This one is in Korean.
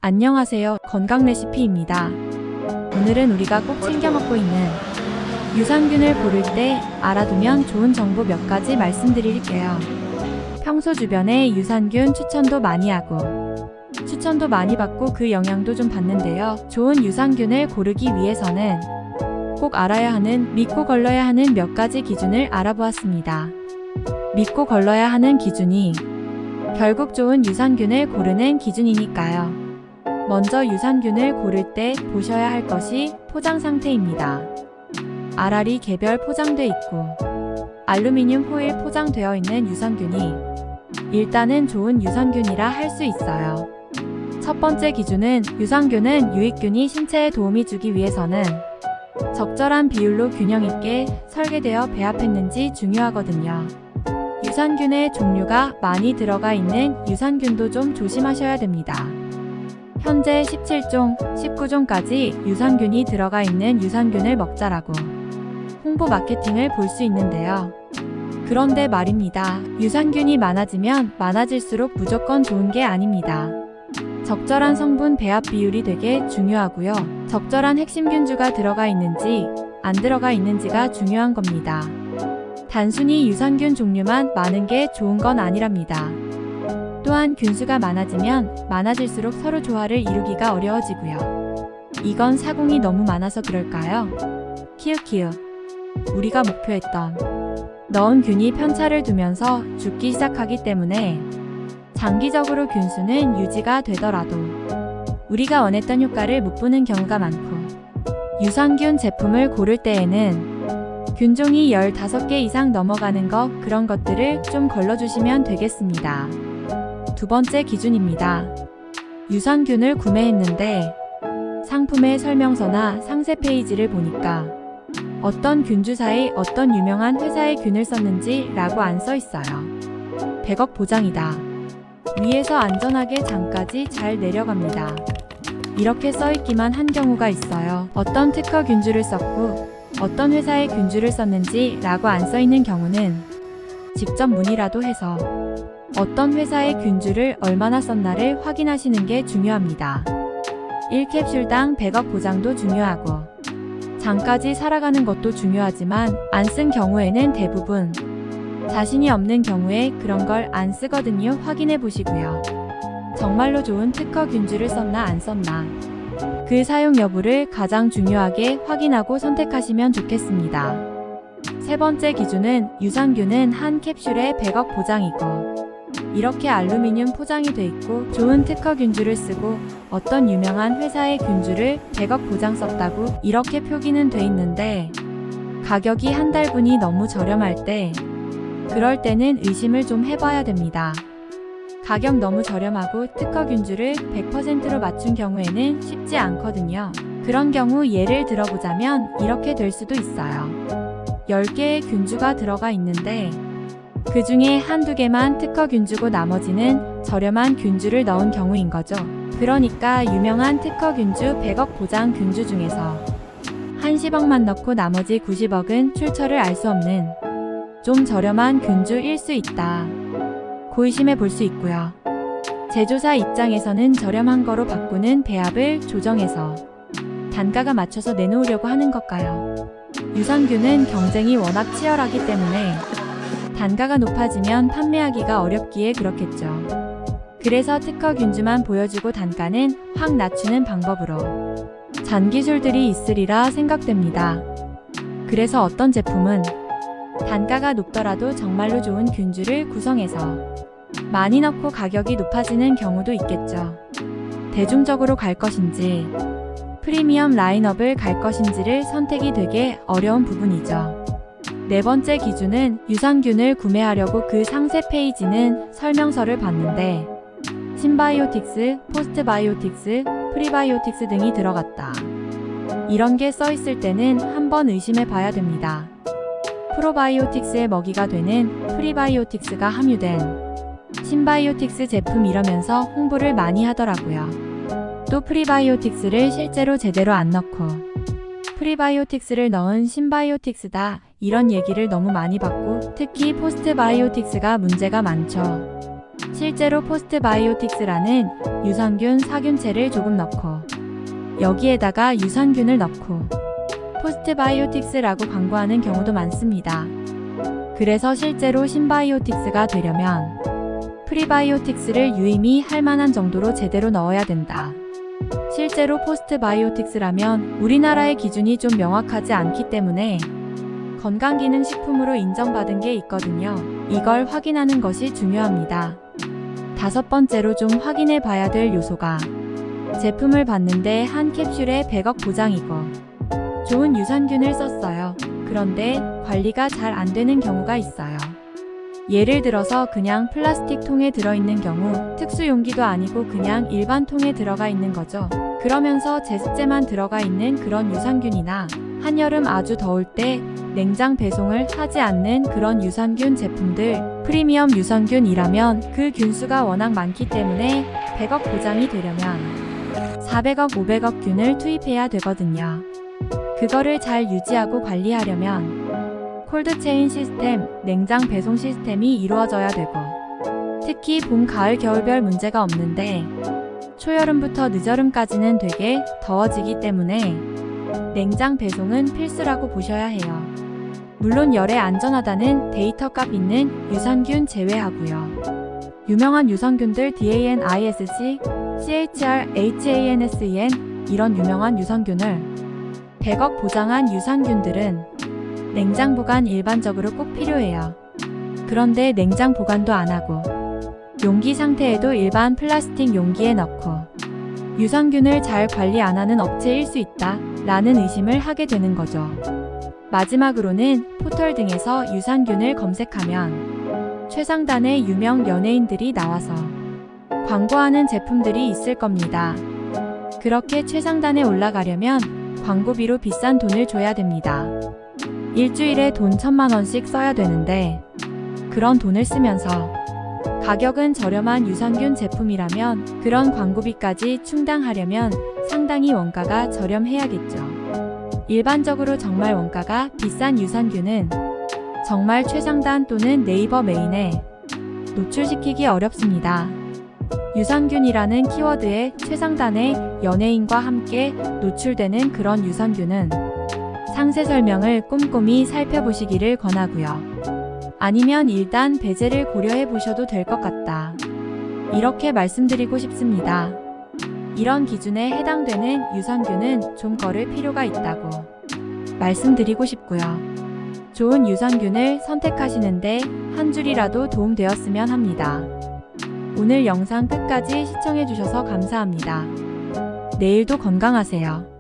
안녕하세요. 건강 레시피입니다. 오늘은 우리가 꼭 챙겨 먹고 있는 유산균을 고를 때 알아두면 좋은 정보 몇 가지 말씀드릴게요. 평소 주변에 유산균 추천도 많이 하고 추천도 많이 받고 그 영향도 좀 받는데요. 좋은 유산균을 고르기 위해서는 꼭 알아야 하는, 믿고 걸러야 하는 몇 가지 기준을 알아보았습니다. 믿고 걸러야 하는 기준이 결국 좋은 유산균을 고르는 기준이니까요. 먼저 유산균을 고를 때 보셔야 할 것이 포장 상태입니다. 알알이 개별 포장돼 있고 알루미늄 포일 포장되어 있는 유산균이 일단은 좋은 유산균이라 할 수 있어요. 첫 번째 기준은 유산균은 유익균이 신체에 도움이 주기 위해서는 적절한 비율로 균형 있게 설계되어 배합했는지 중요하거든요. 유산균의 종류가 많이 들어가 있는 유산균도 좀 조심하셔야 됩니다. 현재 17종, 19종까지 유산균이 들어가 있는 유산균을 먹자라고 홍보 마케팅을 볼 수 있는데요. 그런데 말입니다. 유산균이 많아지면 많아질수록 무조건 좋은 게 아닙니다. 적절한 성분 배합 비율이 되게 중요하고요. 적절한 핵심 균주가 들어가 있는지 안 들어가 있는지가 중요한 겁니다. 단순히 유산균 종류만 많은 게 좋은 건 아니랍니다. 또한 균수가 많아지면 많아질수록 서로 조화를 이루기가 어려워지고요. 이건 사공이 너무 많아서 그럴까요? 키읔키읔. 우리가 목표했던 넣은 균이 편차를 두면서 죽기 시작하기 때문에 장기적으로 균수는 유지가 되더라도 우리가 원했던 효과를 못 보는 경우가 많고 유산균 제품을 고를 때에는 균종이 15개 이상 넘어가는 그런 것들을 좀 걸러주시면 되겠습니다. 두 번째 기준입니다. 유산균을 구매했는데 상품의 설명서나 상세 페이지를 보니까 어떤 균주사의 어떤 유명한 회사의 균을 썼는지 라고 안 써 있어요. 100억 보장이다. 위에서 안전하게 장까지 잘 내려갑니다. 이렇게 써있기만 한 경우가 있어요. 어떤 특허 균주를 썼고 어떤 회사의 균주를 썼는지 라고 안 써있는 경우는 직접 문의라도 해서 어떤 회사의 균주를 얼마나 썼나를 확인하시는 게 중요합니다. 1캡슐당 100억 보장도 중요하고 장까지 살아가는 것도 중요하지만 안 쓴 경우에는 대부분 자신이 없는 경우에 그런 걸 안 쓰거든요. 확인해 보시고요. 정말로 좋은 특허 균주를 썼나 안 썼나 그 사용 여부를 가장 중요하게 확인하고 선택하시면 좋겠습니다. 세 번째 기준은 유산균은 한 캡슐에 100억 보장이고 이렇게 알루미늄 포장이 돼 있고 좋은 특허 균주를 쓰고 어떤 유명한 회사의 균주를 100억 보장 썼다고 이렇게 표기는 돼 있는데 가격이 한 달분이 너무 저렴할 때 그럴 때는 의심을 좀 해봐야 됩니다. 가격 너무 저렴하고 특허 균주를 100%로 맞춘 경우에는 쉽지 않거든요. 그런 경우 예를 들어보자면 이렇게 될 수도 있어요. 10개의 균주가 들어가 있는데 그 중에 한두 개만 특허 균주고 나머지는 저렴한 균주를 넣은 경우인 거죠. 그러니까 유명한 특허 균주 100억 보장 균주 중에서 한 10억만 넣고 나머지 90억은 출처를 알 수 없는 좀 저렴한 균주일 수 있다. 고의심해 볼 수 있고요. 제조사 입장에서는 저렴한 거로 바꾸는 배합을 조정해서 단가가 맞춰서 내놓으려고 하는 걸까요? 유산균은 경쟁이 워낙 치열하기 때문에 단가가 높아지면 판매하기가 어렵기에 그렇겠죠. 그래서 특허 균주만 보여주고 단가는 확 낮추는 방법으로 잔기술들이 있으리라 생각됩니다. 그래서 어떤 제품은 단가가 높더라도 정말로 좋은 균주를 구성해서 많이 넣고 가격이 높아지는 경우도 있겠죠. 대중적으로 갈 것인지 프리미엄 라인업을 갈 것인지를 선택이 되게 어려운 부분이죠. 네 번째 기준은 유산균을 구매하려고 그 상세 페이지는 설명서를 봤는데 신바이오틱스, 포스트바이오틱스, 프리바이오틱스 등이 들어갔다. 이런 게 써 있을 때는 한번 의심해 봐야 됩니다. 프로바이오틱스의 먹이가 되는 프리바이오틱스가 함유된 신바이오틱스 제품 이러면서 홍보를 많이 하더라고요. 또 프리바이오틱스를 실제로 제대로 안 넣고 프리바이오틱스를 넣은 신바이오틱스다 이런 얘기를 너무 많이 받고 특히 포스트바이오틱스가 문제가 많죠. 실제로 포스트바이오틱스라는 유산균 사균체를 조금 넣고 여기에다가 유산균을 넣고 포스트바이오틱스라고 광고하는 경우도 많습니다. 그래서 실제로 신바이오틱스가 되려면 프리바이오틱스를 유의미 할 만한 정도로 제대로 넣어야 된다. 실제로 포스트바이오틱스라면 우리나라의 기준이 좀 명확하지 않기 때문에 건강기능식품으로 인정받은 게 있거든요. 이걸 확인하는 것이 중요합니다. 5번째로 좀 확인해 봐야 될 요소가 제품을 봤는데 한 캡슐에 100억 보장이고 좋은 유산균을 썼어요. 그런데 관리가 잘 안 되는 경우가 있어요. 예를 들어서 그냥 플라스틱 통에 들어있는 경우 특수 용기도 아니고 그냥 일반 통에 들어가 있는 거죠. 그러면서 제습제만 들어가 있는 그런 유산균이나 한여름 아주 더울 때 냉장 배송을 하지 않는 그런 유산균 제품들, 프리미엄 유산균이라면 그 균수가 워낙 많기 때문에 100억 보장이 되려면 400억, 500억 균을 투입해야 되거든요. 그거를 잘 유지하고 관리하려면 콜드체인 시스템, 냉장 배송 시스템이 이루어져야 되고 특히 봄, 가을, 겨울별 문제가 없는데 초여름부터 늦여름까지는 되게 더워지기 때문에 냉장 배송은 필수라고 보셔야 해요. 물론 열에 안전하다는 데이터값 있는 유산균 제외하고요. 유명한 유산균들 DAN-ISC, CHR, HANSEN 이런 유명한 유산균을 100억 보장한 유산균들은 냉장 보관 일반적으로 꼭 필요해요. 그런데 냉장 보관도 안 하고 용기 상태에도 일반 플라스틱 용기에 넣고 유산균을 잘 관리 안 하는 업체일 수 있다 라는 의심을 하게 되는 거죠. 마지막으로는 포털 등에서 유산균을 검색하면 최상단의 유명 연예인들이 나와서 광고하는 제품들이 있을 겁니다. 그렇게 최상단에 올라가려면 광고비로 비싼 돈을 줘야 됩니다. 일주일에 돈 1000만 원씩 써야 되는데 그런 돈을 쓰면서 가격은 저렴한 유산균 제품이라면 그런 광고비까지 충당하려면 상당히 원가가 저렴해야겠죠. 일반적으로 정말 원가가 비싼 유산균은 정말 최상단 또는 네이버 메인에 노출시키기 어렵습니다. 유산균이라는 키워드에 최상단의 연예인과 함께 노출되는 그런 유산균은 상세 설명을 꼼꼼히 살펴보시기를 권하고요. 아니면 일단 배제를 고려해 보셔도 될 것 같다. 이렇게 말씀드리고 싶습니다. 이런 기준에 해당되는 유산균은 좀 거를 필요가 있다고 말씀드리고 싶고요. 좋은 유산균을 선택하시는데 한 줄이라도 도움되었으면 합니다. 오늘 영상 끝까지 시청해 주셔서 감사합니다. 내일도 건강하세요.